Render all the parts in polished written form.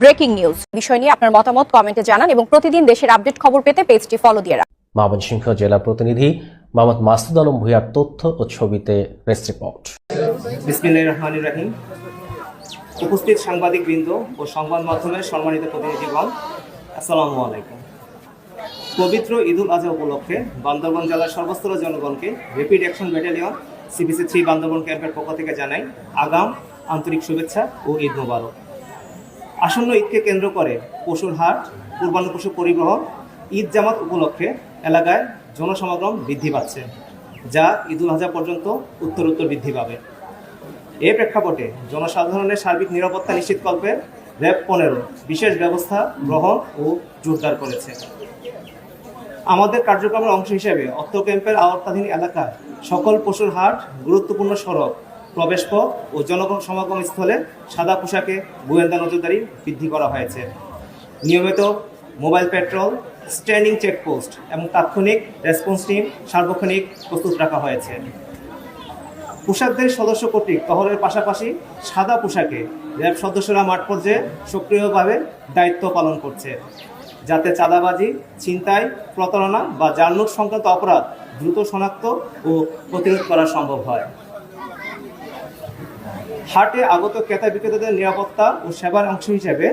Breaking news বিষয় নিয়ে আপনার মতামত কমেন্টে জানান এবং প্রতিদিন দেশের আপডেট খবর পেতে পেজটি ফলো দিয়ে রাখুন। ময়মনসিংহ জেলা প্রতিনিধি মোহাম্মদ মাসুদ আলম ভূঁইয়ার তথ্য ও ছবিতে প্রেস রিপোর্ট। বিসমিল্লাহির রহমানির রহিম। উপস্থিত সাংবাদিকবৃন্দ ও সংবাদ মাধ্যমের সম্মানিত প্রতিনিধিগণ, আসসালামু আলাইকুম। পবিত্র ঈদুল আজহা উপলক্ষে বান্দরবান জেলার সর্বস্তরের জনগণকে rapid action battalion CPC 3 Bandarban ক্যাম্পের পক্ষ থেকে জানাই আগাম আন্তরিক শুভেচ্ছা ও ঈদ মোবারক। আসন্ন ঈদকে কেন্দ্র করে পশুর হাট, কুরবানি পশু পরিবহন, ঈদ জামাত উপলক্ষে এলাকায় জনসমাগম বৃদ্ধি পাচ্ছে, যা ঈদুল আজহা পর্যন্ত উত্তরোত্তর বৃদ্ধি পাবে। এ প্রেক্ষাপটে জনসাধারণের সার্বিক নিরাপত্তা নিশ্চিতকল্পে র্যাব 15 বিশেষ ব্যবস্থা গ্রহণ ও জোরদার করেছে। আমাদের কার্যক্রমের অংশ হিসেবে অত্র ক্যাম্পের আওতাধীন এলাকায় সকল পশুর হাট, গুরুত্বপূর্ণ সড়ক, প্রবেশপথ ও জনগণ সমাগম স্থলে সাদা পোশাকে গোয়েন্দা নজরদারি বৃদ্ধি করা হয়েছে। নিয়মিত মোবাইল পেট্রোল, স্ট্যান্ডিং চেকপোস্ট এবং তাৎক্ষণিক রেসপন্স টিম সার্বক্ষণিক প্রস্তুত রাখা হয়েছে। পোশাকদের সদস্য কর্তৃক টহলের পাশাপাশি সাদা পোশাকে র্যাব সদস্যরা মাঠ পর্যায়ে সক্রিয়ভাবে দায়িত্ব পালন করছে, যাতে চাঁদাবাজি, ছিনতাই, প্রতারণা বা জালনোট সংক্রান্ত অপরাধ দ্রুত শনাক্ত ও প্রতিরোধ করা সম্ভব হয়। হাটে আগত ক্রেতা বিক্রেতাদের নিরাপত্তা ও সেবার অংশ হিসেবে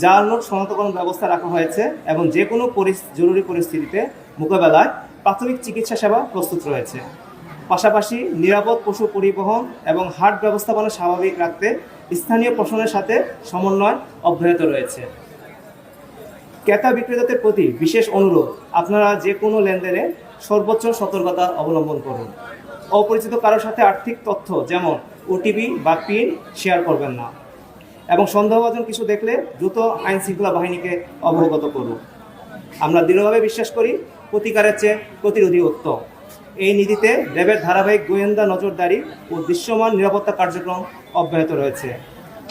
জাল নোট শনাক্তকরণ ব্যবস্থা রাখা হয়েছে এবং যে কোনো জরুরি পরিস্থিতিতে মোকাবেলায় প্রাথমিক চিকিৎসা সেবা প্রস্তুত রয়েছে। পাশাপাশি নিরাপদ পশু পরিবহন এবং হাট ব্যবস্থাপনা স্বাভাবিক রাখতে স্থানীয় প্রশাসনের সাথে সমন্বয় অব্যাহত রয়েছে। ক্রেতা বিক্রেতাদের প্রতি বিশেষ অনুরোধ, আপনারা যে কোনো লেনদেনে সর্বোচ্চ সতর্কতা অবলম্বন করুন। অপরিচিত কারোর সাথে আর্থিক তথ্য যেমন OTP বা পিন শেয়ার করবেন না এবং সন্দেহভাজন কিছু দেখলে দ্রুত আইন শৃঙ্খলা বাহিনীকে অবগত করুন। আমরা দৃঢ়ভাবে বিশ্বাস করি প্রতিকারের চেয়ে প্রতিরোধী উত্তম। এই নীতিতে র্যাবের ধারাবাহিক গোয়েন্দা নজরদারি ও দৃশ্যমান নিরাপত্তা কার্যক্রম অব্যাহত রয়েছে।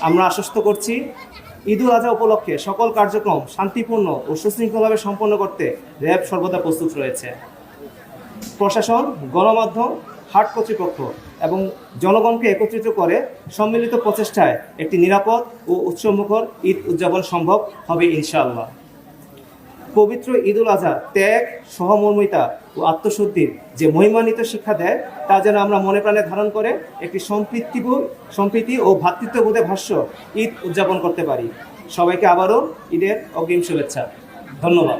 আমরা আশ্বস্ত করছি ঈদুল আজহা উপলক্ষে সকল কার্যক্রম শান্তিপূর্ণ ও সুশৃঙ্খলভাবে সম্পন্ন করতে র্যাব সর্বদা প্রস্তুত রয়েছে। প্রশাসন, গণমাধ্যম, হাট কর্তৃপক্ষ এবং জনগণকে একত্রিত করে সম্মিলিত প্রচেষ্টায় একটি নিরাপদ ও উৎসবমুখর ঈদ উদযাপন সম্ভব হবে ইনশাআল্লাহ। পবিত্র ঈদুল আজহা ত্যাগ, সহমর্মিতা ও আত্মশুদ্ধির যে মহিমান্বিত শিক্ষা দেয়, তা যেন আমরা মনে প্রাণে ধারণ করে একটি সম্প্রীতি ও ভ্রাতৃত্ববোধে ভাষ্য ঈদ উদযাপন করতে পারি। সবাইকে আবারও ঈদের অগ্রিম শুভেচ্ছা। ধন্যবাদ।